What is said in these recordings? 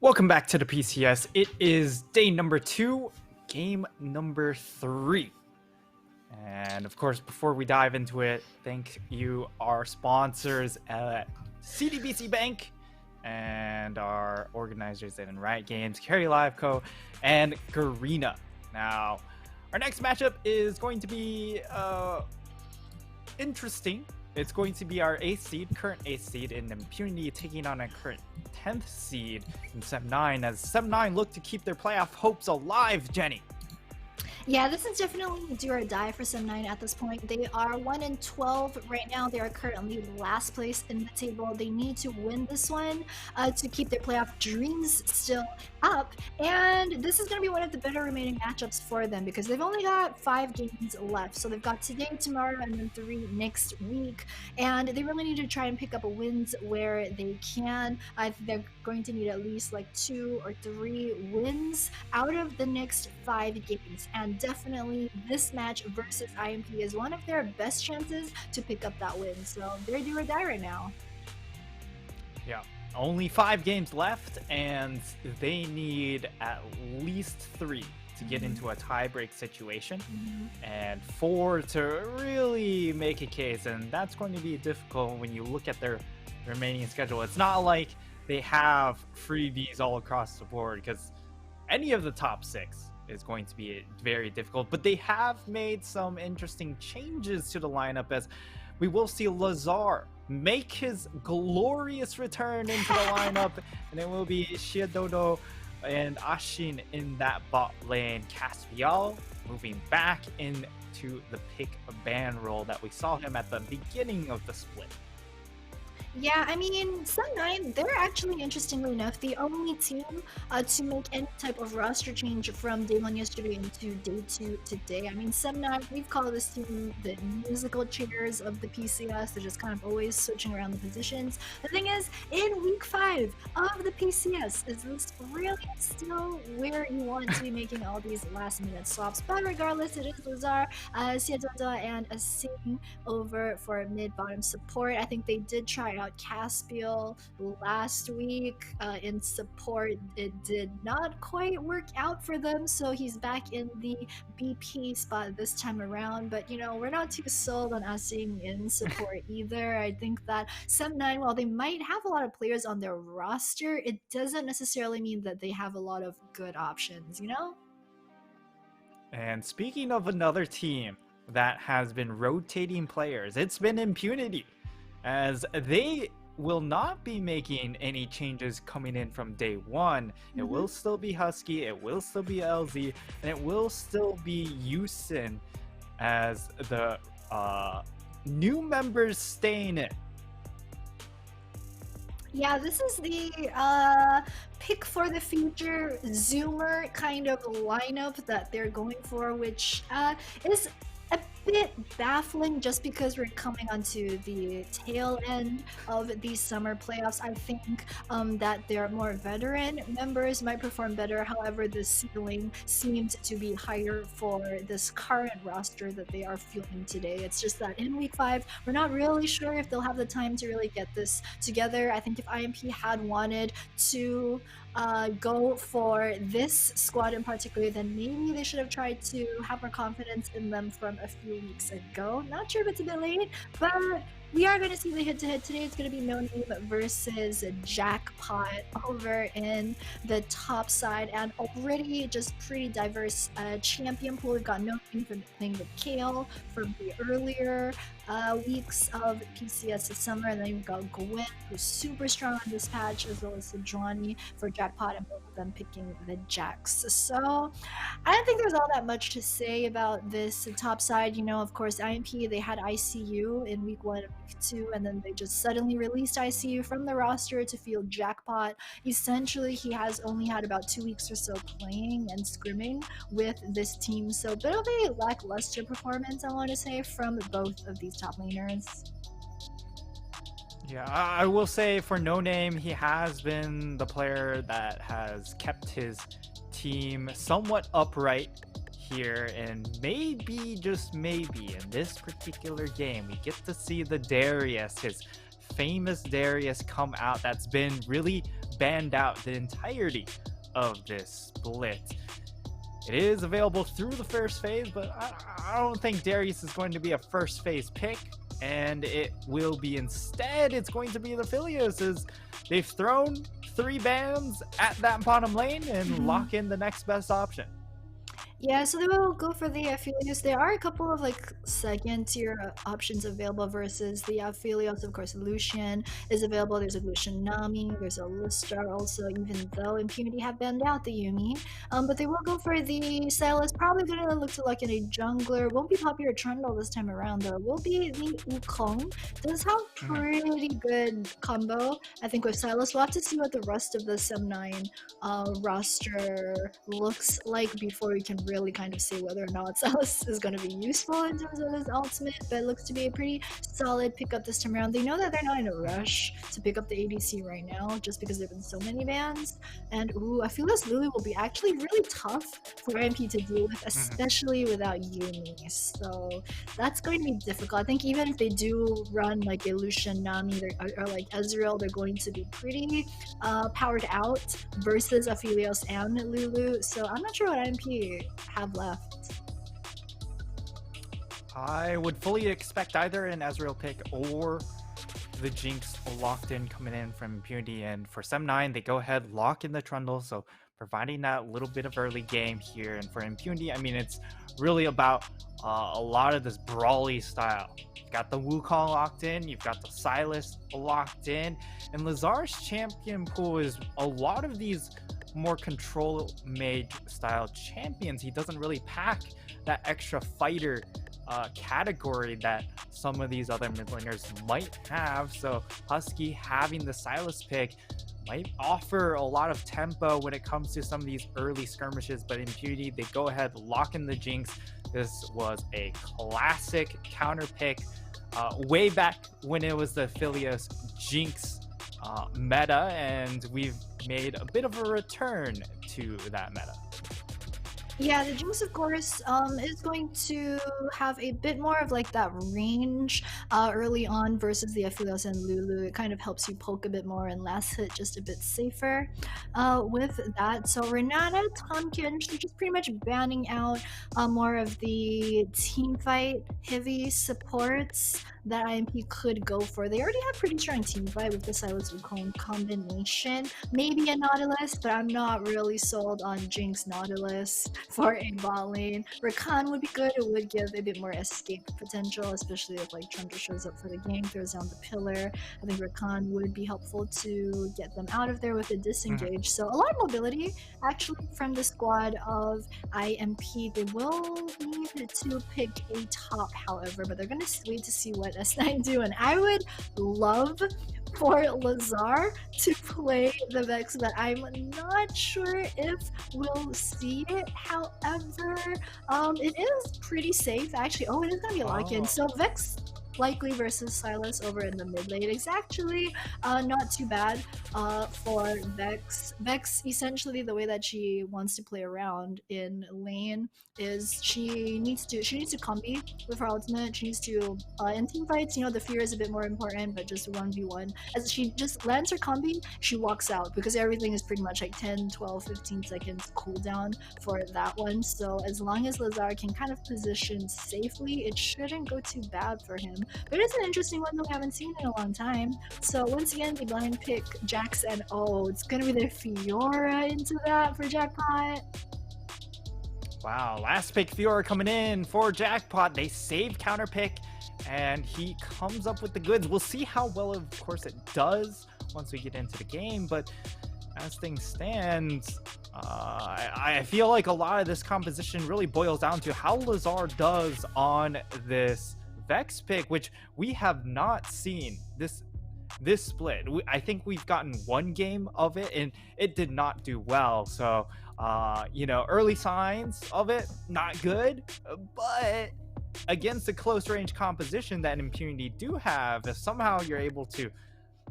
Welcome back to the PCS. It is day number 2, game number 3. And of course, before we dive into it, thank you our sponsors at CDBC Bank and our organizers in Riot Games, Carry Live Co. and Garena. Now, our next matchup is going to be interesting. It's going to be our 8th seed, current 8th seed in Impunity, taking on a current 10th seed in Sem 9, as Sem 9 look to keep their playoff hopes alive, Jenny. Yeah, this is definitely do or die for Sem 9 at this point. They are 1-12 right now. They are currently last place in the table. They need to win this one to keep their playoff dreams still up. And this is going to be one of the better remaining matchups for them because they've only got 5 games left. So they've got today, tomorrow, and then 3 next week. And they really need to try and pick up wins where they can. They're going to need at least like 2 or 3 wins out of the next 5 games. And definitely this match versus IMP is one of their best chances to pick up that win. So they're do or die right now. Yeah, only 5 games left, and they need at least 3 to get into a tie-break situation, and 4 to really make a case, and that's going to be difficult when you look at their remaining schedule. It's not like they have freebies all across the board, because any of the top 6 is going to be very difficult, but they have made some interesting changes to the lineup, as we will see Lazar make his glorious return into the lineup, and it will be Shiedodo and Ashin in that bot lane. Caspial moving back into the pick ban role that we saw him at the beginning of the split. Yeah, I mean, Sem 9, they're actually, interestingly enough, the only team to make any type of roster change from day 1 yesterday into day 2 today. I mean, Sem 9, we've called this team the musical chairs of the PCS. They're just kind of always switching around the positions. The thing is, in week 5 of the PCS, is this really still where you want to be making all these last-minute swaps? But regardless, it is Lazar, Siedoda, and a Sing over for mid-bottom support. I think they did try out Caspial last week in support. It did not quite work out for them, so he's back in the BP spot this time around. But you know, we're not too sold on Asing in support either. I think that Sem 9, while they might have a lot of players on their roster, it doesn't necessarily mean that they have a lot of good options, you know? And speaking of another team that has been rotating players, it's been Impunity, as they will not be making any changes coming in from day 1. It will still be Husky, it will still be LZ, and it will still be Yusin as the new members staying in. Yeah, this is the pick for the future Zoomer kind of lineup that they're going for, which is a bit baffling just because we're coming onto the tail end of these summer playoffs. I think that their more veteran members might perform better. However, the ceiling seems to be higher for this current roster that they are fielding today. It's just that in week 5, we're not really sure if they'll have the time to really get this together. I think if IMP had wanted to go for this squad in particular, then maybe they should have tried to have more confidence in them from a few weeks ago. Not sure if it's a bit late, but we are going to see the head-to-head today. It's going to be No Name versus Jackpot over in the top side, and already just pretty diverse champion pool. We've got No Name from playing with Kale from the earlier weeks of PCS this summer, and then you've got Gwen, who's super strong on this patch, as well as Sejuani for Jackpot, and both of them picking the Jacks. So I don't think there's all that much to say about this top side. You know, of course, IMP, they had ICU in week 1 and week 2, and then they just suddenly released ICU from the roster to field Jackpot. Essentially, he has only had about 2 weeks or so playing and scrimming with this team, so a bit of a lackluster performance, I want to say, from both of these top laners. Yeah, I will say for No Name, he has been the player that has kept his team somewhat upright here, and maybe, just maybe, in this particular game, we get to see the Darius, his famous Darius, come out. That's been really banned out the entirety of this split. It is available through the first phase, but I don't think Darius is going to be a first phase pick, and it will be instead, it's going to be the Philios, as they've thrown 3 bans at that bottom lane and lock in the next best option. Yeah, so they will go for the Aphelios. There are a couple of like second tier options available versus the Aphelios. Of course, Lucian is available. There's a Lucian Nami. There's a Listar also, even though Impunity have banned out the Yumi. But they will go for the Sylas. Probably going to look to lock in a jungler. Won't be popular Trundle this time around though. Will be the Wukong. Does have pretty good combo. I think with Sylas, we'll have to see what the rest of the Sem9 roster looks like before we can really kind of say whether or not Sylas is going to be useful in terms of his ultimate, but it looks to be a pretty solid pickup this time around. They know that they're not in a rush to pick up the ADC right now, just because there have been so many bans. And I feel this Lulu will be actually really tough for IMP to deal with, especially without Yumi. So that's going to be difficult. I think even if they do run like a Lucian Nami or like Ezreal, they're going to be pretty powered out versus Aphelios and Lulu. So I'm not sure what IMP have left. I would fully expect either an Ezreal pick or the Jinx locked in coming in from Impunity, and for Sem9 they go ahead, lock in the Trundle, so providing that little bit of early game here. And for Impunity, I mean, it's really about a lot of this brawly style. You've got the Wukong locked in, you've got the Sylas locked in, and Lazar's champion pool is a lot of these more control mage style champions. He doesn't really pack that extra fighter category that some of these other mid laners might have. So Husky having the Sylas pick might offer a lot of tempo when it comes to some of these early skirmishes, but Impunity, they go ahead, lock in the Jinx. This was a classic counter pick way back when it was the Philios Jinx meta, and we've made a bit of a return to that meta. Yeah, the Jinx, of course, is going to have a bit more of like that range early on versus the Aphelios and Lulu. It kind of helps you poke a bit more and last hit just a bit safer with that. So Renata, Tompkins, they're just pretty much banning out more of the team fight heavy supports that IMP could go for. They already have pretty strong team fight with the Sylas Wukong combination. Maybe a Nautilus, but I'm not really sold on Jinx Nautilus for a bot lane. Rakan would be good. It would give a bit more escape potential, especially if like Trundle shows up for the game, throws down the pillar. I think Rakan would be helpful to get them out of there with a disengage. So a lot of mobility actually from the squad of IMP. They will need to pick a top, however, but they're going to wait to see what S9 do. And I would love for Lazar to play the Vex, but I'm not sure if we'll see it. However, it is pretty safe actually. Oh, it is gonna be a lock-in. So Vex likely versus Sylas over in the mid lane. It's actually not too bad for Vex. Vex, essentially the way that she wants to play around in lane is she needs to combi with her ultimate. She needs to in team fights, you know, the fear is a bit more important, but just 1v1, as she just lands her combi, she walks out because everything is pretty much like 10, 12, 15 seconds cooldown for that one. So as long as Lazar can kind of position safely, it shouldn't go too bad for him. But it's an interesting one that we haven't seen in a long time. So once again, the blind pick Jax, and oh, it's gonna be their Fiora into that for Jackpot. Wow, last pick Fiora coming in for Jackpot. They save counter pick, and he comes up with the goods. We'll see how well, of course, it does once we get into the game, but as things stand, I feel like a lot of this composition really boils down to how Lazar does on this Vex pick, which we have not seen this split. I think we've gotten one game of it, and it did not do well. So, you know, early signs of it, not good, but against a close range composition that Impunity do have, if somehow you're able to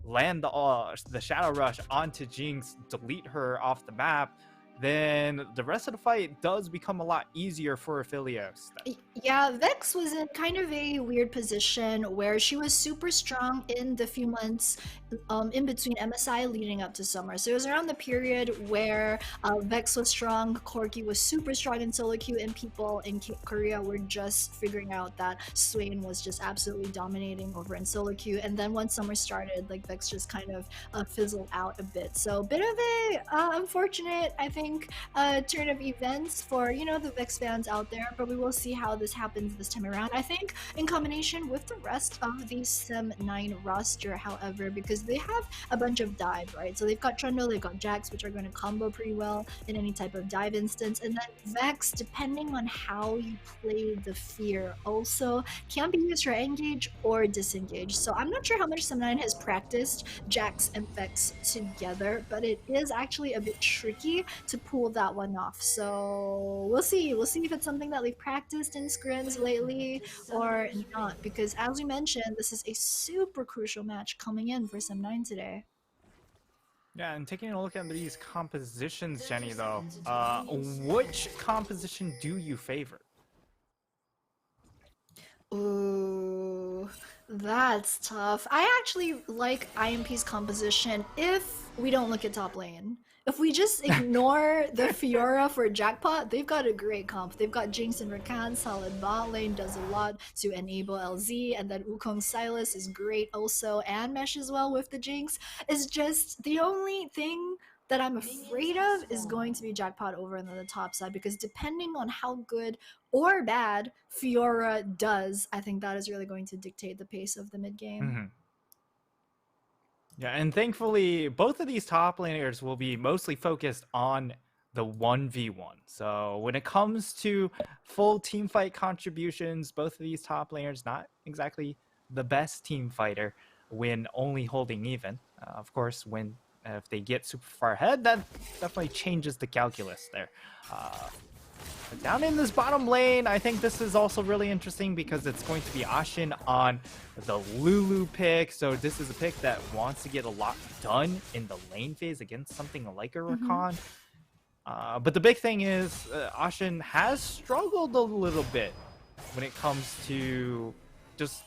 land the Shadow Rush onto Jinx, delete her off the map, then the rest of the fight does become a lot easier for Aphelios. Yeah, Vex was in kind of a weird position where she was super strong in the few months in between MSI leading up to summer. So it was around the period where Vex was strong, Corki was super strong in solo queue, and people in Korea were just figuring out that Swain was just absolutely dominating over in solo queue. And then once summer started, like Vex just kind of fizzled out a bit. So a bit of a unfortunate, I think, turn of events for the Vex fans out there. But we will see how this happens this time around. I think in combination with the rest of the Sem 9 roster, however, because they have a bunch of dive, right? So they've got Trundle, they've got Jax, which are going to combo pretty well in any type of dive instance. And then Vex, depending on how you play the fear, also can be used for engage or disengage. So I'm not sure how much Sem 9 has practiced Jax and Vex together, but it is actually a bit tricky to pull that one off. So we'll see. We'll see if it's something that they've practiced in scrims lately or not, because as we mentioned, this is a super crucial match coming in for Sem 9 today. Yeah, and taking a look at these compositions, Jenny, though, which composition do you favor? Ooh, that's tough. I actually like IMP's composition if we don't look at top lane. If we just ignore the Fiora for Jackpot, they've got a great comp. They've got Jinx and Rakan, solid bot lane, does a lot to enable LZ, and then Wukong Silas is great also, and meshes well with the Jinx. It's just the only thing that I'm afraid of is going to be Jackpot over on the top side, because depending on how good or bad Fiora does, I think that is really going to dictate the pace of the mid game. Mm-hmm. Yeah, and thankfully, both of these top laners will be mostly focused on the 1v1. So when it comes to full team fight contributions, both of these top laners not exactly the best team fighter when only holding even. Of course, when if they get super far ahead, that definitely changes the calculus there. But down in this bottom lane, I think this is also really interesting because it's going to be Ashin on the Lulu pick. So this is a pick that wants to get a lot done in the lane phase against something like a Rakan. But the big thing is Ashin has struggled a little bit when it comes to just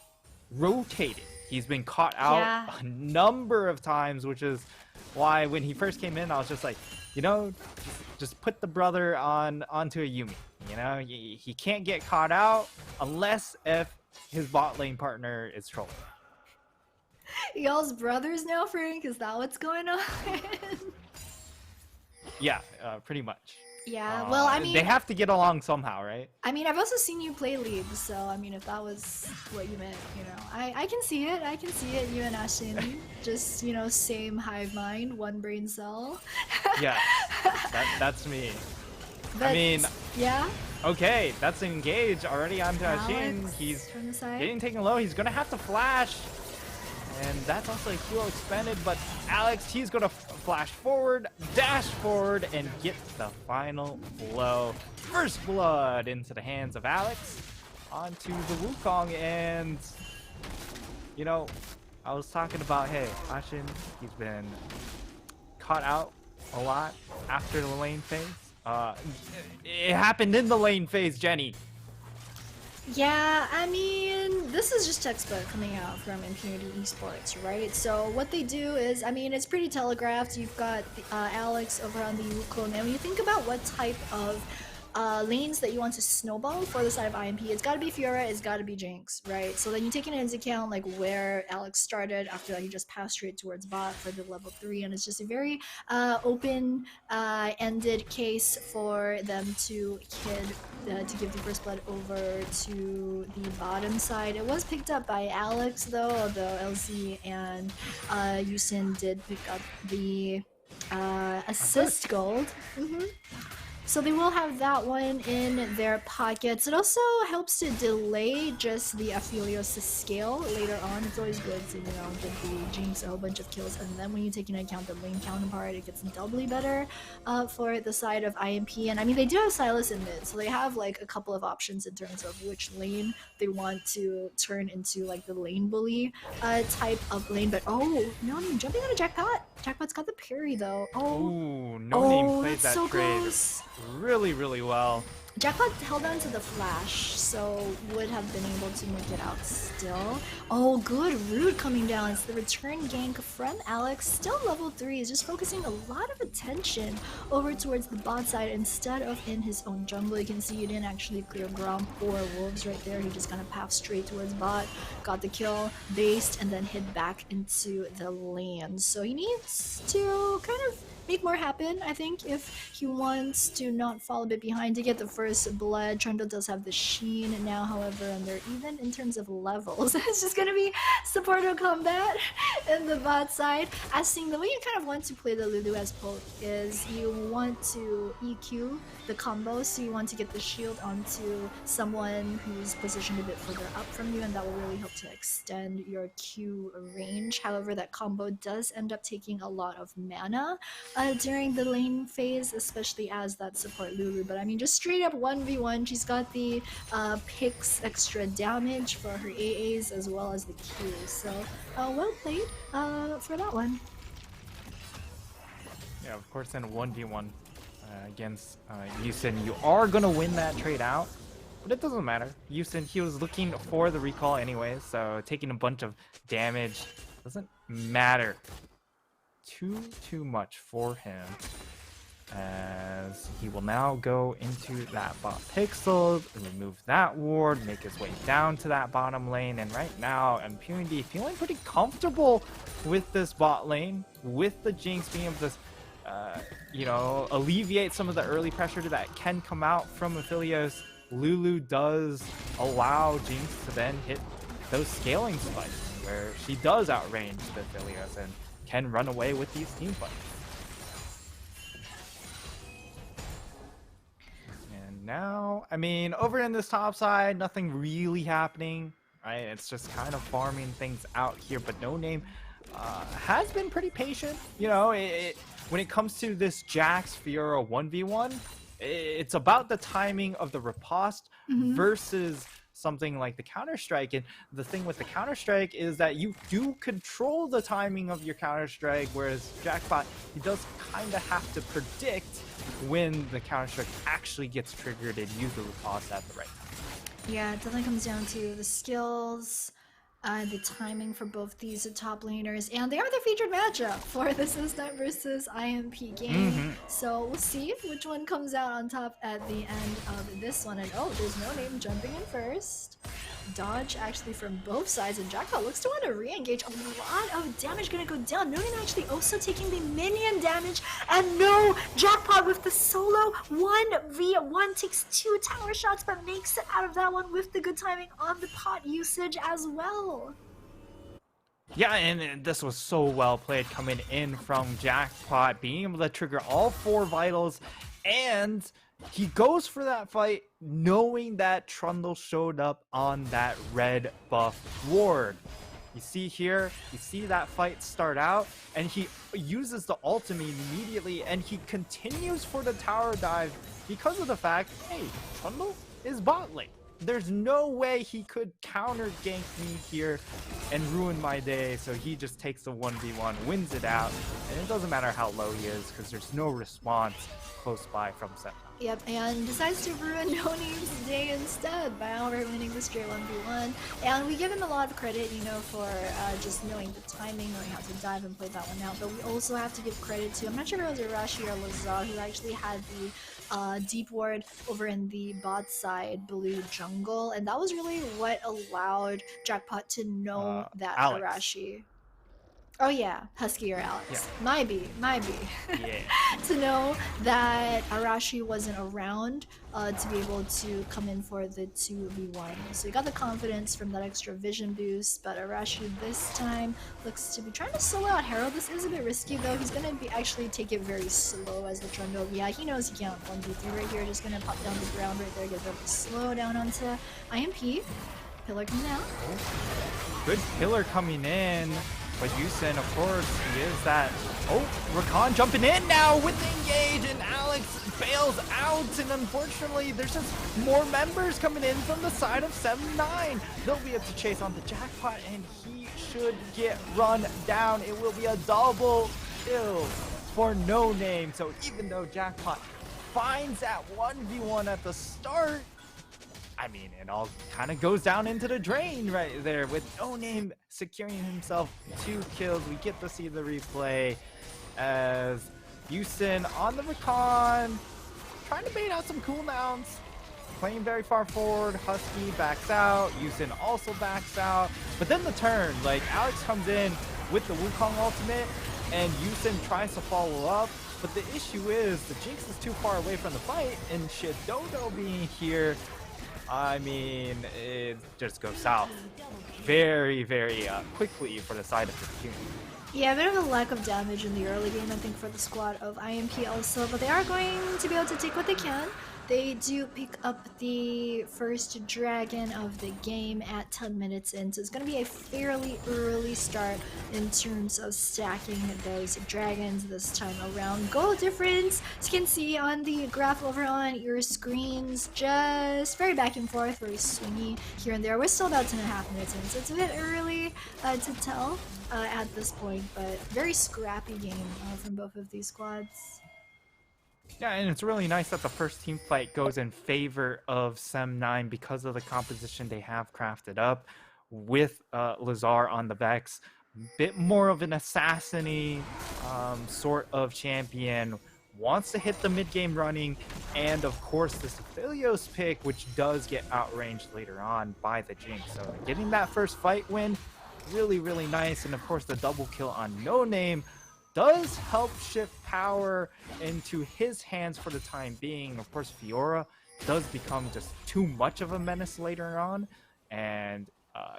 rotating. He's been caught out a number of times, which is why when he first came in, I was just like, just put the brother onto a Yuumi. He can't get caught out unless if his bot lane partner is trolling. Y'all's brothers now, Frank? Is that what's going on? Yeah, pretty much. Yeah, well, I mean, they have to get along somehow, right? I mean, I've also seen you play League, so I mean, if that was what you meant, I can see it. I can see it. You and Ashin, just same hive mind, one brain cell. Yeah, that's me. But, I mean, yeah. Okay, that's engaged already onto Ashin. He's getting taken low. He's gonna have to flash. And that's also a hero expended, but Alex, he's going to flash forward, dash forward, and get the final blow. First blood into the hands of Alex onto the Wukong. And, I was talking about, hey, Ashin, he's been caught out a lot after the lane phase. It happened in the lane phase, Jenny. Yeah, I mean, this is just textbook coming out from Impunity Esports, right? So what they do is, I mean, it's pretty telegraphed. You've got Alex over on the Wukong, and when you think about what type of lanes that you want to snowball for the side of IMP, it's got to be Fiora, it's got to be Jinx, right? So then you take into account like where Alex started after that he just passed straight towards bot for the level 3, and it's just a very open-ended case for them to give the first blood over to the bottom side. It was picked up by Alex though, although LZ and Yusin did pick up the assist gold. So they will have that one in their pockets. It also helps to delay just the Aphelios scale later on. It's always good to, give the Jinx a whole bunch of kills, and then when you take into account the lane counterpart, it gets doubly better for the side of IMP. And I mean, they do have Sylas in mid, so they have like a couple of options in terms of which lane they want to turn into like the lane bully type of lane. But oh, no name jumping on a Jackpot. Jackpot's got the parry though. Ooh, no name plays that's that so trade close. really, really well. Jackpot held on to the flash, so would have been able to make it out still. Oh, good root coming down. It's the return gank from Alex. Still level 3. Is just focusing a lot of attention over towards the bot side instead of in his own jungle. You can see he didn't actually clear ground for wolves right there. He just kind of paths straight towards bot, got the kill, based, and then hid back into the lane. So he needs to kind of make more happen, I think, if he wants to not fall a bit behind to get the first blood. Trundle does have the Sheen now, however, and they're even in terms of levels. It's just gonna be supporter combat in the bot side. As seeing the way you kind of want to play the Lulu as poke is you want to EQ the combo, so you want to get the shield onto someone who's positioned a bit further up from you, and that will really help to extend your Q range. However, that combo does end up taking a lot of mana during the lane phase, especially as that support Lulu. But I mean, just straight up 1v1, she's got the picks extra damage for her AAs as well as the Q. So well played for that one. Yeah, of course, in a 1v1 against Yusin, you are going to win that trade out. But it doesn't matter. Yusin, he was looking for the recall anyways, so taking a bunch of damage doesn't matter too much for him, as he will now go into that bot pixel, remove that ward, make his way down to that bottom lane, and right now Impunity feeling pretty comfortable with this bot lane, with the Jinx being able to alleviate some of the early pressure that can come out from Aphelios. Lulu does allow Jinx to then hit those scaling spikes where she does outrange the Aphelios and can run away with these team fights. And now, I mean, over in this top side, nothing really happening, right? It's just kind of farming things out here, but No Name has been pretty patient. When it comes to this Jax Fiora 1v1, it's about the timing of the riposte versus something like the Counter-Strike. And the thing with the Counter-Strike is that you do control the timing of your Counter-Strike, whereas Jackpot, he does kind of have to predict when the Counter-Strike actually gets triggered and use the riposte at the right time. Yeah, it definitely comes down to the skills, the timing for both these top laners, and they are the featured matchup for the System versus IMP game. So we'll see which one comes out on top at the end of this one. And oh, there's No Name jumping in first. Dodge actually from both sides, and Jackpot looks to want to re-engage. A lot of damage gonna go down. No Name actually also taking the minion damage, and no, Jackpot with the solo 1v1 takes 2 tower shots, but makes it out of that one with the good timing on the pot usage as well. Yeah, and this was so well played coming in from Jackpot, being able to trigger all 4 vitals, and he goes for that fight knowing that Trundle showed up on that red buff ward. You see here, you see that fight start out, and he uses the ultimate immediately, and he continues for the tower dive because of the fact, hey, Trundle is bot lane. There's no way he could counter gank me here and ruin my day, so he just takes the 1v1, wins it out, and it doesn't matter how low he is because there's no response close by from Sentinel. Yep, and decides to ruin No Name's day instead by outright winning the straight 1v1. And we give him a lot of credit, for just knowing the timing, knowing how to dive and play that one out. But we also have to give credit to, I'm not sure if it was Arashi or Lazar, who actually had the deep ward over in the bot side blue jungle. And that was really what allowed Jackpot to know that Alex. Arashi. Oh yeah, Husky or Alex. Yeah. Might be. Yeah. To know that Arashi wasn't around to be able to come in for the 2v1. So he got the confidence from that extra vision boost, but Arashi this time looks to be trying to solo out Herald. This is a bit risky though. He's going to be actually take it very slow as the Trundle. Yeah, he knows he can't 1v3 right here. Just going to pop down the ground right there, get a bit of a slow down onto IMP. Pillar coming out. Good pillar coming in. But Yusin, of course, he is that. Oh, Rakan jumping in now with the engage, and Alex bails out. And unfortunately, there's just more members coming in from the side of 7-9. They'll be able to chase on the Jackpot, and he should get run down. It will be a double kill for No Name. So even though Jackpot finds that 1v1 at the start, I mean, it all kind of goes down into the drain right there with No Name securing himself 2 kills. We get to see the replay as Yusin on the Rakan, trying to bait out some cooldowns, playing very far forward. Husky backs out, Yusin also backs out, but then the turn, like Alex comes in with the Wukong ultimate and Yusin tries to follow up, but the issue is the Jinx is too far away from the fight, and Shidodo being here, I mean, it just goes south very, very quickly for the side of the team. Yeah, a bit of a lack of damage in the early game, I think, for the squad of IMP also, but they are going to be able to take what they can. They do pick up the first dragon of the game at 10 minutes in, so it's going to be a fairly early start in terms of stacking those dragons this time around. Goal difference, as you can see on the graph over on your screens, just very back and forth, very swingy here and there. We're still about 10.5 minutes in, so it's a bit early to tell at this point, but very scrappy game from both of these squads. Yeah, and it's really nice that the first team fight goes in favor of Sem9 because of the composition they have crafted up with Lazar on the Vex. Bit more of an assassin-y sort of champion. Wants to hit the mid-game running, and of course this Aphelios pick, which does get outranged later on by the Jinx. So getting that first fight win, really, really nice. And of course the double kill on No Name does help shift power into his hands for the time being. Of course, Fiora does become just too much of a menace later on, and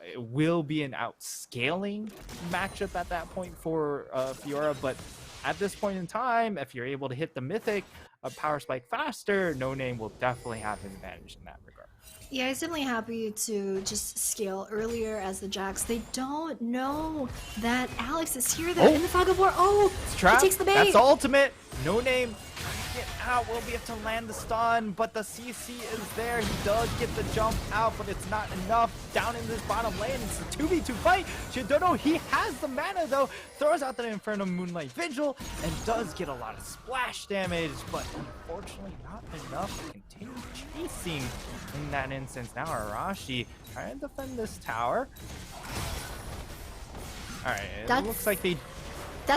it will be an outscaling matchup at that point for Fiora. But at this point in time, if you're able to hit the Mythic power spike faster, No Name will definitely have an advantage in that regard. Yeah, he's definitely happy to just scale earlier as the Jacks. They don't know that Alex is here though in the Fog of War. Oh, he takes the bait. That's the ultimate. No Name. Get out. Will be able to land the stun, but the CC is there. He does get the jump out, but it's not enough. Down in this bottom lane, it's a 2v2 fight. Shidodo, he has the mana though. Throws out the Inferno Moonlight Vigil and does get a lot of splash damage, but unfortunately not enough to continue chasing in that instance. Now Arashi trying to defend this tower. Alright, it looks like they're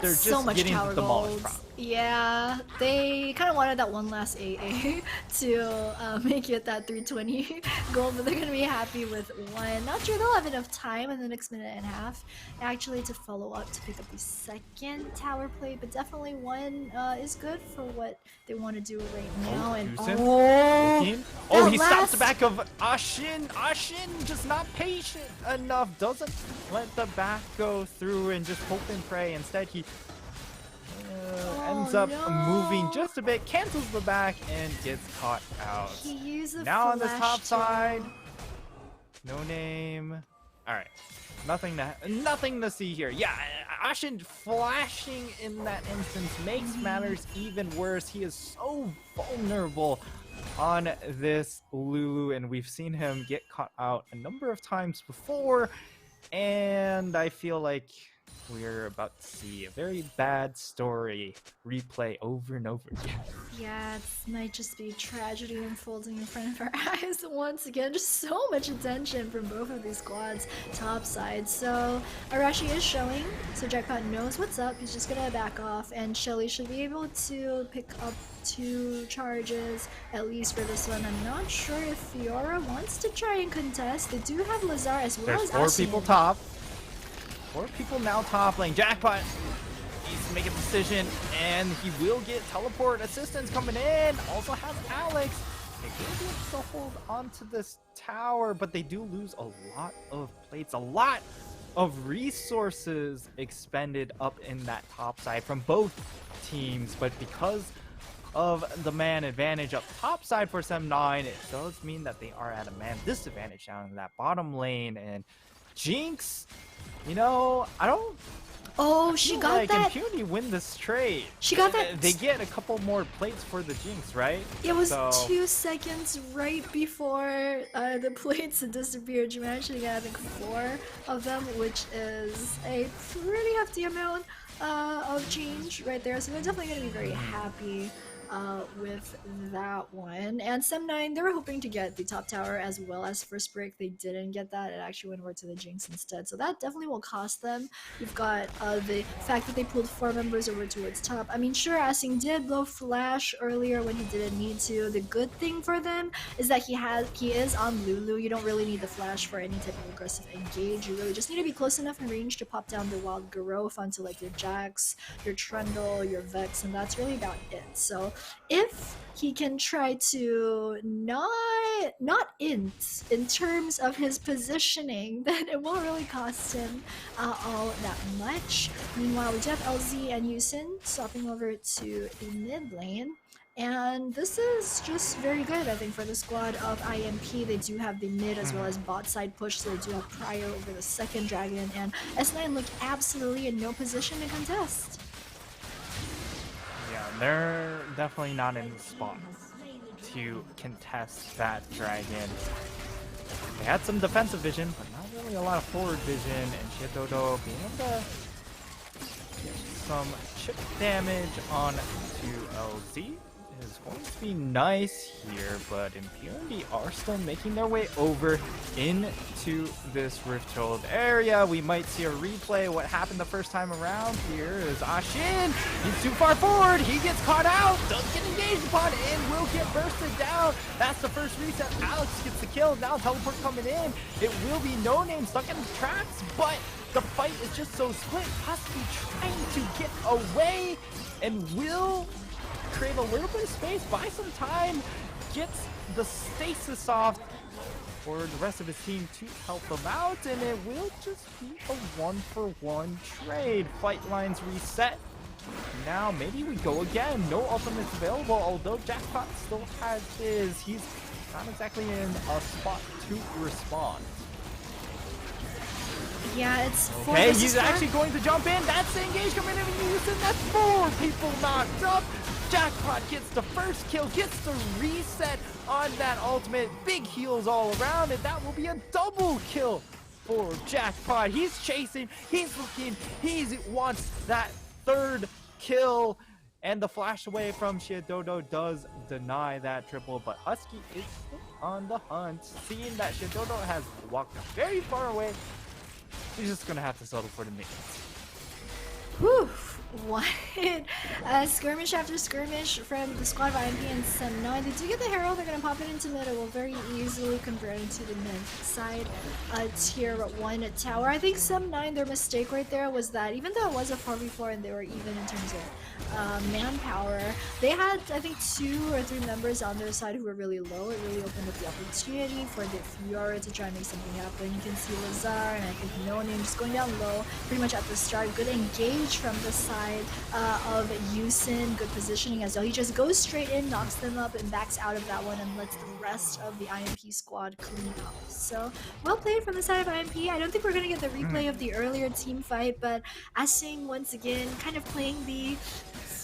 just so much getting tower demolished. gold. Yeah, they kind of wanted that one last AA to make it that 320 gold, but they're going to be happy with one. Not sure they'll have enough time in the next minute and a half actually to follow up to pick up the second tower play, but definitely one is good for what they want to do right now. And he stops the back of Ashin. Ashin just not patient enough, doesn't let the back go through and just hope and pray. Instead, he ends up moving just a bit, cancels the back, and gets caught out. He used the now on this top side, No Name. All right, nothing to see here. Yeah, Ashin flashing in that instance makes matters even worse. He is so vulnerable on this Lulu, and we've seen him get caught out a number of times before, and I feel like we're about to see a very bad story replay over and over again. Yeah, it might just be tragedy unfolding in front of our eyes once again. Just so much attention from both of these squads top side. So Arashi is showing, so Jackpot knows what's up. He's just gonna back off, and Shelly should be able to pick up 2 charges at least for this one. I'm not sure if Fiora wants to try and contest. They do have Lazar as well as There's 4 people top. 4 people now top lane. Jackpot needs to make a decision, and he will get teleport assistance coming in. Also has Alex. They will be able to hold onto this tower, but they do lose a lot of plates, a lot of resources expended up in that top side from both teams. But because of the man advantage up top side for Sem9, it does mean that they are at a man disadvantage down in that bottom lane. And Jinx, you know, I don't she feel got like that. Impunity win this trade. She got that. They get a couple more plates for the Jinx, right? It was 2 seconds right before the plates disappeared. She managed to get, I think, 4 of them, which is a pretty hefty amount of change right there. So they're definitely going to be very happy with that one. And Sem9, they were hoping to get the top tower as well as first break. They didn't get that. It actually went over to the Jinx instead. So that definitely will cost them. You've got the fact that they pulled 4 members over towards top. I mean, sure, Asing did blow flash earlier when he didn't need to. The good thing for them is that he is on Lulu. You don't really need the flash for any type of aggressive engage. You really just need to be close enough in range to pop down the wild Garou onto like your Jax, your Trundle, your Vex, and that's really about it. So if he can try to not int in terms of his positioning, then it won't really cost him all that much. Meanwhile, we do have LZ and Yusin swapping over to the mid lane. And this is just very good, I think, for the squad of IMP. They do have the mid as well as bot side push, so they do have Prior over the second dragon, and S9 look absolutely in no position to contest. Yeah, they're definitely not in the spot to contest that dragon. They had some defensive vision, but not really a lot of forward vision, and Shidodo being able to get some chip damage on to LZ is going to be nice here, but Impunity are still making their way over into this Rift-Hold area. We might see a replay of what happened the first time around. Here is Ashin. He's too far forward. He gets caught out. Does get engaged upon and will get bursted down. That's the first reset. Alex gets the kill. Now teleport coming in. It will be No Name stuck in the tracks, but the fight is just so split. Husky trying to get away and will create a little bit of space, buy some time, gets the stasis off for the rest of his team to help them out, and it will just be a 1-for-1 trade. Fight lines reset. Now maybe we go again. No ultimates available, although Jackpot still has his. He's not exactly in a spot to respond. Yeah, it's okay. He's actually going to jump in. That's the engage coming in with Houston. That's 4 people knocked up. Jackpot gets the first kill, gets the reset on that ultimate. Big heals all around, and that will be a double kill for Jackpot. He's chasing, he's looking, he wants that 3rd kill, and the flash away from Shidodo does deny that triple, but Husky is still on the hunt. Seeing that Shidodo has walked very far away, he's just gonna have to settle for the minions. Whew. What? Skirmish after skirmish from the squad of IMP and Sem9. They do get the Herald. They're going to pop it into mid. It will very easily convert into the mid side tier 1 tower. I think Sem9, their mistake right there was that even though it was a 4v4 and they were even in terms of manpower, they had, I think, 2 or 3 members on their side who were really low. It really opened up the opportunity for the Fiora to try and make something happen. You can see Lazar and I think No Name just going down low pretty much at the start. Good engage from the side of Yusin, good positioning as well. He just goes straight in, knocks them up, and backs out of that one and lets the rest of the IMP squad clean up. So, well played from the side of IMP. I don't think we're going to get the replay of the earlier team fight, but Asing once again kind of playing the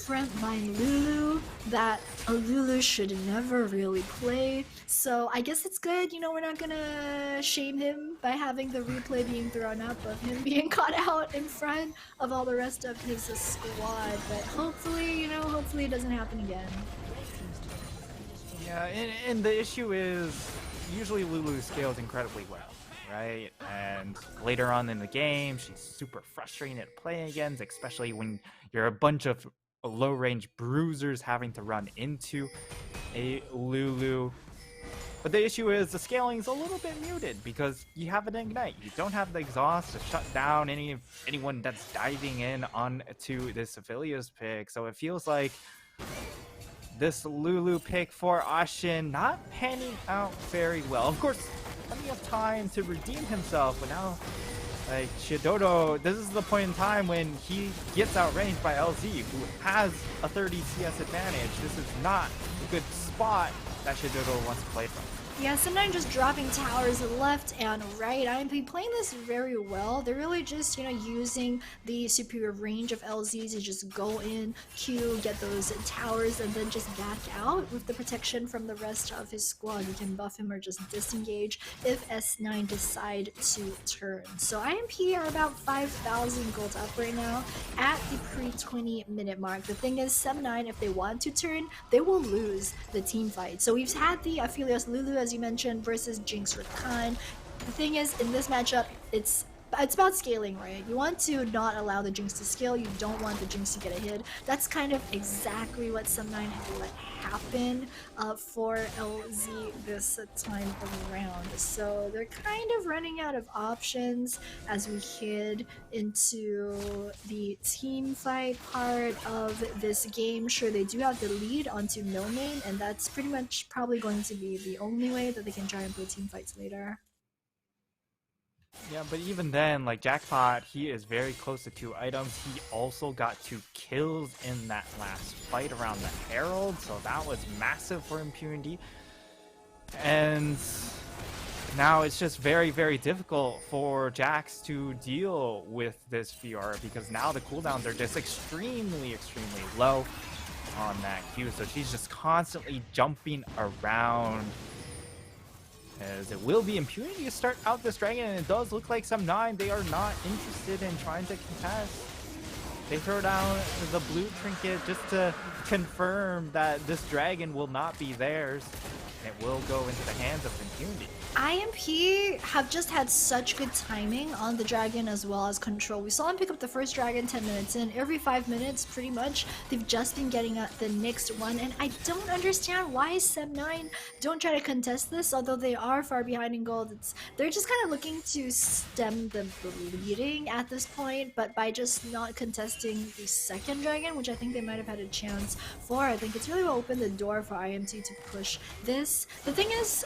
frontline Lulu that a Lulu should never really play. So I guess it's good, you know, we're not gonna shame him by having the replay being thrown up of him being caught out in front of all the rest of his squad, but hopefully, you know, hopefully it doesn't happen again. Yeah, and the issue is usually Lulu scales incredibly well, right? And later on in the game, she's super frustrating to play against, especially when you're a bunch of low-range bruisers having to run into a Lulu. But the issue is the scaling is a little bit muted because you have an Ignite. You don't have the exhaust to shut down anyone that's diving in onto this Aphelios pick. So it feels like this Lulu pick for Ashin not panning out very well. Of course, plenty of time to redeem himself, but now, like, Shidodo, this is the point in time when he gets outranged by LZ, who has a 30 CS advantage. This is not a good spot that Shidodo wants to play from. Yeah, sometimes just dropping towers left and right. IMP playing this very well. They're really just, you know, using the superior range of LZ to just go in, Q, get those towers, and then just back out with the protection from the rest of his squad. You can buff him or just disengage if S9 decide to turn. So IMP are about 5,000 gold up right now at the pre-20 minute mark. The thing is, Sem9, if they want to turn, they will lose the team fight. So we've had the Aphelios Lulu, as you mentioned, versus Jinx or Khan. The thing is, in this matchup, it's about scaling, right? You want to not allow the Jinx to scale, you don't want the Jinx to get a hit. That's kind of exactly what Sem9 had let happen for LZ this time around. So they're kind of running out of options as we head into the team fight part of this game. Sure, they do have the lead onto No Name, and that's pretty much probably going to be the only way that they can try and play team fights later. Yeah, but even then, like, Jackpot, he is very close to 2 items. He also got 2 kills in that last fight around the Herald, so that was massive for Impunity. And now it's just very, very difficult for Jax to deal with this Fiora because now the cooldowns are just extremely, extremely low on that Q, so she's just constantly jumping around. As it will be Impunity to start out this dragon, and it does look like Sem9, they are not interested in trying to contest. They throw down the blue trinket just to confirm that this dragon will not be theirs, and it will go into the hands of Impunity. IMP have just had such good timing on the dragon as well as control. We saw him pick up the first dragon 10 minutes in. Every 5 minutes, pretty much, they've just been getting the next one. And I don't understand why Sem9 don't try to contest this, although they are far behind in gold. They're just kind of looking to stem the bleeding at this point, but by just not contesting the second dragon, which I think they might have had a chance for, I think it's really opened the door for IMT to push this. The thing is,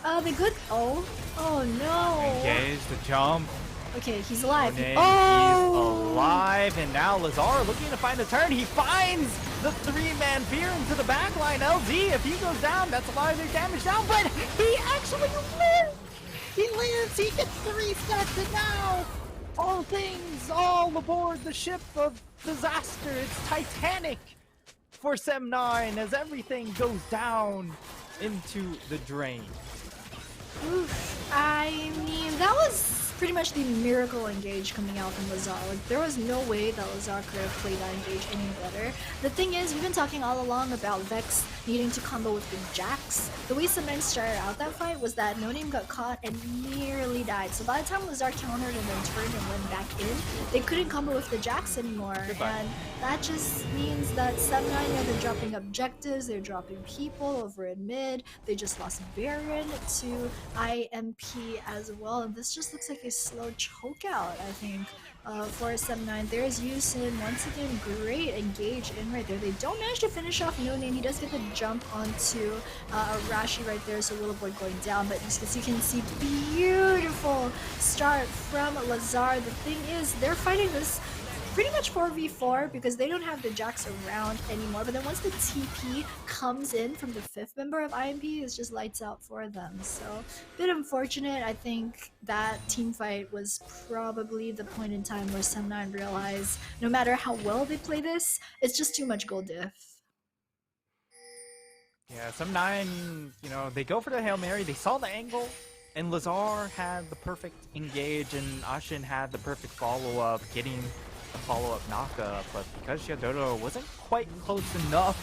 Oh no! Engage the jump. Okay, he's alive. He's alive, and now Lazar looking to find a turn. He finds the 3-man fear into the backline. LZ, if he goes down, that's a lot of their damage down, but he actually lives! He lives, he gets 3 stacks, and now all aboard the ship of disaster. It's Titanic for Sem9 as everything goes down into the drain. Oof. I mean, that was pretty much the miracle engage coming out from Lazar. Like, there was no way that Lazar could have played that engage any better. The thing is, we've been talking all along about Vex needing to combo with the Jax. The way Sem9 started out that fight was that No Name got caught and nearly died. So by the time Lazar countered and then turned and went back in, they couldn't combo with the Jax anymore. Goodbye. And that just means that Sem9, they're dropping objectives, they're dropping people over in mid, they just lost Baron to IMP as well, and this just looks like a slow chokeout, I think, for Sem9. There's Yusin, once again, great engage in right there. They don't manage to finish off No Name. He does get the jump onto Rashi right there, so Little Boy going down, but as you can see, beautiful start from Lazar. The thing is, they're fighting this pretty much 4v4 because they don't have the Jax around anymore, but then once the TP comes in from the 5th member of IMP, it's just lights out for them. So a bit unfortunate. I think that team fight was probably the point in time where Sem9 realized no matter how well they play this, it's just too much gold diff. Yeah, Sem9, you know, they go for the Hail Mary, they saw the angle, and Lazar had the perfect engage, and Ashin had the perfect follow-up, getting a follow-up knockup, but because Shidodo wasn't quite close enough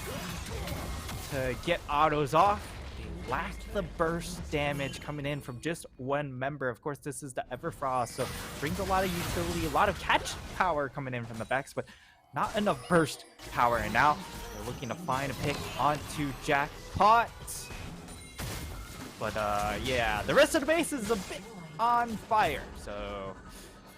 to get autos off, they lacked the burst damage coming in from just one member. Of course, this is the Everfrost, so brings a lot of utility, a lot of catch power coming in from the Vex, but not enough burst power, and now they're looking to find a pick onto Jackpot. But yeah, the rest of the base is a bit on fire. So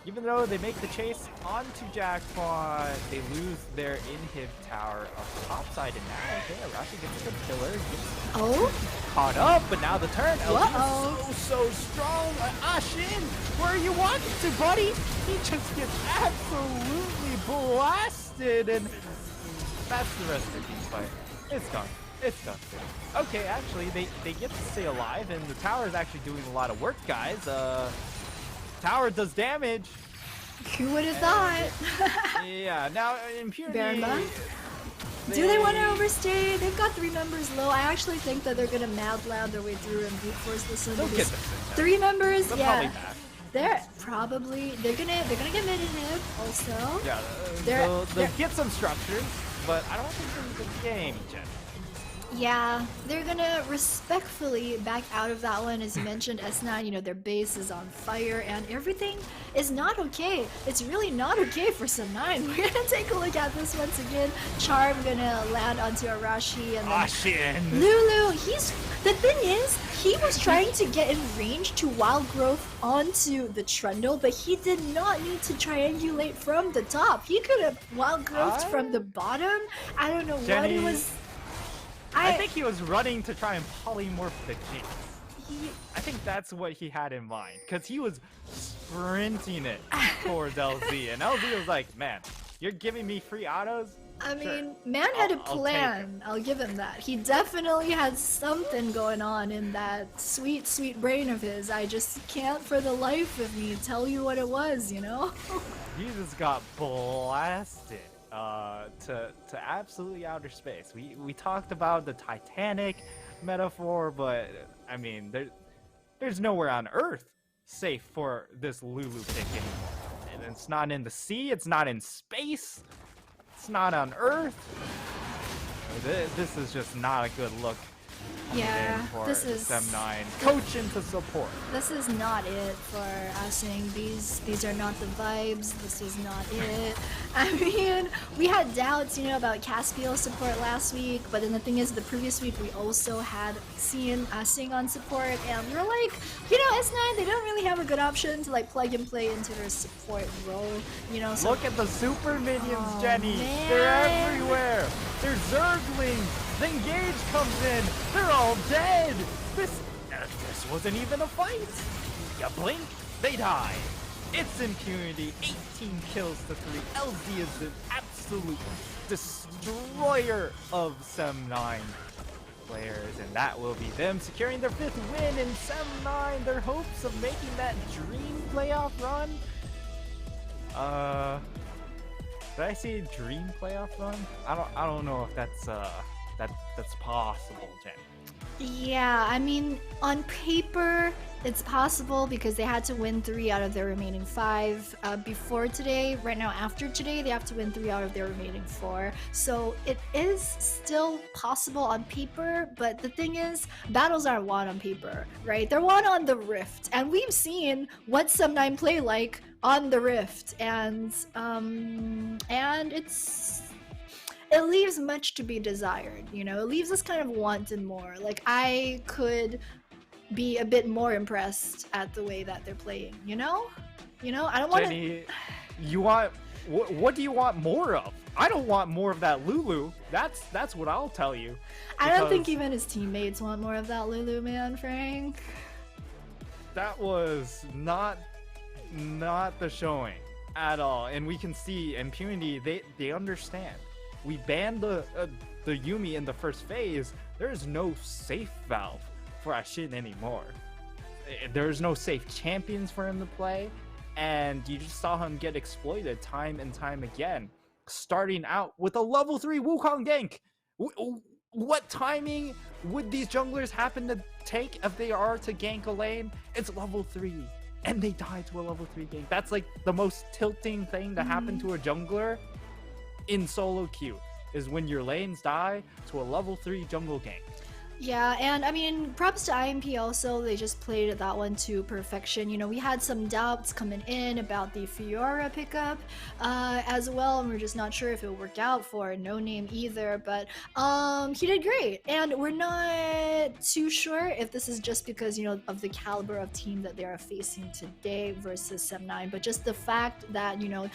even though they make the chase onto Jackpot, they lose their inhib tower up top side. And now, okay, Arashi gets a good killer. Gets caught up, but now the turn. LG is so strong. Ashin, where are you walking to, buddy? He just gets absolutely blasted. And that's the rest of the team fight. It's done. It's done. Okay, actually, they get to stay alive, and the tower is actually doing a lot of work, guys. Tower does damage. Who would have thought? Yeah, now Impunity. Do they want to overstay? They've got 3 members low. I actually think that they're gonna mad lab their way through and brute force this one. They'll get 3 members, they'll yeah. They're gonna get mid inhib also. Yeah, they'll get some structures, but I don't think they're the game yet. Yeah, they're gonna respectfully back out of that one. As you mentioned, S9, you know, their base is on fire and everything is not okay. It's really not okay for some 9. We're gonna take a look at this once again. Charm gonna land onto Arashi and then Lulu, the thing is, he was trying to get in range to wild growth onto the Trundle, but he did not need to triangulate from the top. He could have wild growthed from the bottom. I don't know what it was. I think he was running to try and polymorph the Jinx. I think that's what he had in mind, because he was sprinting it towards LZ, and LZ was like, man, you're giving me free autos? I mean, man had a plan. I'll give him that. He definitely had something going on in that sweet, sweet brain of his. I just can't for the life of me tell you what it was, you know? He just got blasted. To absolutely outer space. We talked about the Titanic metaphor, but I mean, there's nowhere on Earth safe for this Lulu pick anymore. And it's not in the sea, it's not in space, it's not on Earth. This is just not a good look. Yeah, this is SM9 coach into support. This is not it for us saying these are not the vibes. This is not it. I mean, we had doubts, you know, about Caspiel support last week, but then the thing is, the previous week we also had seen Sing on support, and we're like, you know, S9, they don't really have a good option to like plug and play into their support role, you know. So look at the super minions, Jenny. Man. They're everywhere. They're Zerglings. The engage comes in. They're all dead. This wasn't even a fight. You blink, they die. It's Impunity. 18 kills to 3. LZ is an absolute destroyer of SEM9 players, and that will be them securing their 5th win in SEM9. Their hopes of making that dream playoff run. Did I say dream playoff run? I don't know if that's possible, Jen. Yeah, I mean, on paper, it's possible because they had to win 3 out of their remaining 5 before today. Right now, after today, they have to win 3 out of their remaining 4. So it is still possible on paper, but the thing is, battles aren't won on paper, right? They're won on the Rift, and we've seen what Sum9 play like on the Rift, and it leaves much to be desired, you know? It leaves us kind of wanting more. Like, I could be a bit more impressed at the way that they're playing, you know? You know, I don't want Jenny, you want... What do you want more of? I don't want more of that Lulu. That's what I'll tell you. I don't think even his teammates want more of that Lulu, man, Frank. That was not the showing at all. And we can see Impunity, they understand. We banned the Yuumi in the first phase. There is no safe valve for Ashin anymore. There's no safe champions for him to play, and you just saw him get exploited time and time again. Starting out with a level 3 Wukong gank. What timing would these junglers happen to take if they are to gank a lane? It's level 3, and they die to a level 3 gank. That's like the most tilting thing to happen to a jungler in solo queue, is when your lanes die to a level 3 jungle gank. Yeah, and I mean, props to IMP also. They just played that one to perfection. You know, we had some doubts coming in about the Fiora pickup as well, and we're just not sure if it would work out for No Name either. But he did great, and we're not too sure if this is just because of the caliber of team that they are facing today versus 7-9, but just the fact that No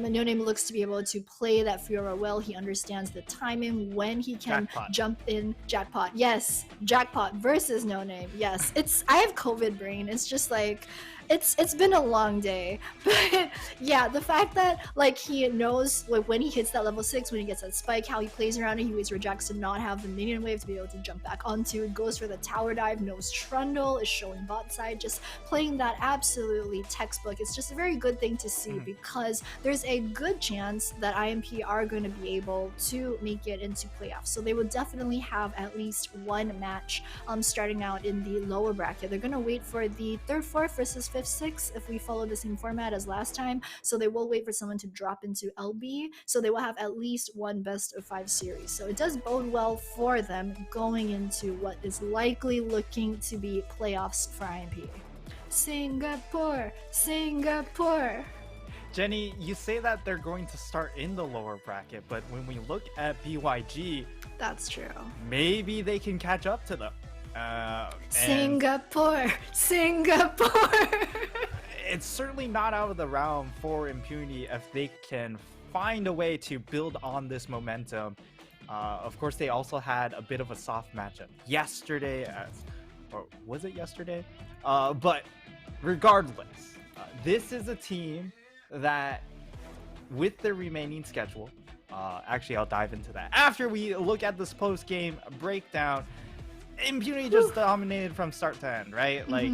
Name looks to be able to play that Fiora well. He understands the timing when he can Jackpot. jump in. Jackpot, yes. Jackpot versus No Name. Yes, I have COVID brain. It's just like it's been a long day. But yeah, the fact that like he knows like when he hits that level 6, when he gets that spike, how he plays around it, he waits for Jax to not have the minion wave to be able to jump back onto, goes for the tower dive, knows Trundle is showing bot side, just playing that absolutely textbook. It's just a very good thing to see because there's a good chance that IMP are going to be able to make it into playoffs. So they will definitely have at least one match starting out in the lower bracket. They're going to wait for the 3rd, 4th versus 5th, 6th if we follow the same format as last time. So they will wait for someone to drop into LB. So they will have at least one best of 5 series. So it does bode well for them going into what is likely looking to be playoffs for IMP. Singapore, Singapore. Jenny, you say that they're going to start in the lower bracket, but when we look at BYG, that's true. Maybe they can catch up to them. Singapore, Singapore. It's certainly not out of the realm for Impunity if they can find a way to build on this momentum. Of course, they also had a bit of a soft matchup yesterday, or was it yesterday? But regardless, this is a team that, with their remaining schedule, actually I'll dive into that after we look at this post-game breakdown. Impunity just dominated from start to end, right? Like,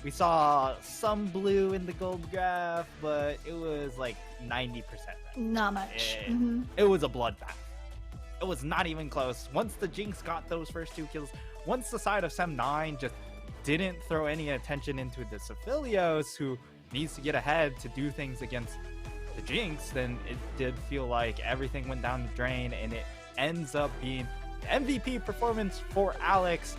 we saw some blue in the gold graph, but it was like 90% red. Not much. It was a bloodbath. It was not even close. Once the Jinx got those first 2 kills, once the side of 7-9 just didn't throw any attention into the Sephilios, who needs to get ahead to do things against the Jinx, then it did feel like everything went down the drain, and it ends up being the MVP performance for Alex.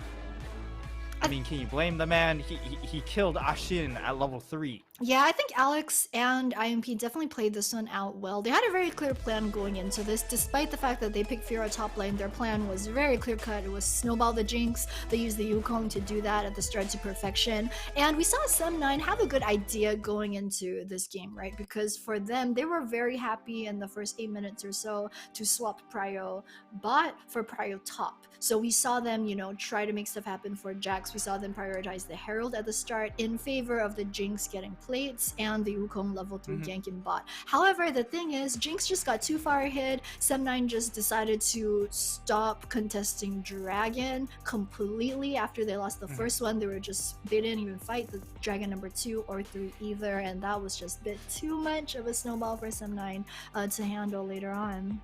I mean, can you blame the man? He killed Ashin at level 3. Yeah, I think Alex and IMP definitely played this one out well. They had a very clear plan going into this, despite the fact that they picked Fiora top lane. Their plan was very clear cut. It was snowball the Jinx. They used the Wukong to do that at the start to perfection. And we saw 7-9 have a good idea going into this game, right? Because for them, they were very happy in the first 8 minutes or so to swap Prio bot for Prio top. So we saw them, try to make stuff happen for Jax. We saw them prioritize the Herald at the start in favor of the Jinx getting plates and the Wukong level 3 gank in bot. However, the thing is, Jinx just got too far ahead. 7-9 just decided to stop contesting Dragon completely after they lost the first one. They didn't even fight the Dragon number 2 or 3 either, and that was just a bit too much of a snowball for 7-9 to handle later on.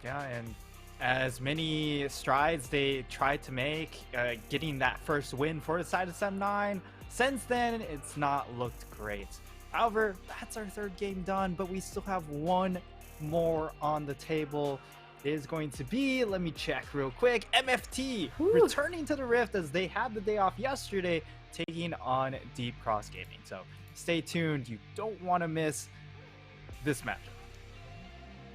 Yeah, and as many strides they tried to make, getting that first win for the side of 7-9, since then it's not looked great. However, that's our 3rd game done, but we still have one more on the table. It is going to be, let me check real quick, MFT returning to the Rift as they had the day off yesterday, taking on Deep Cross Gaming. So stay tuned, you don't want to miss this matchup.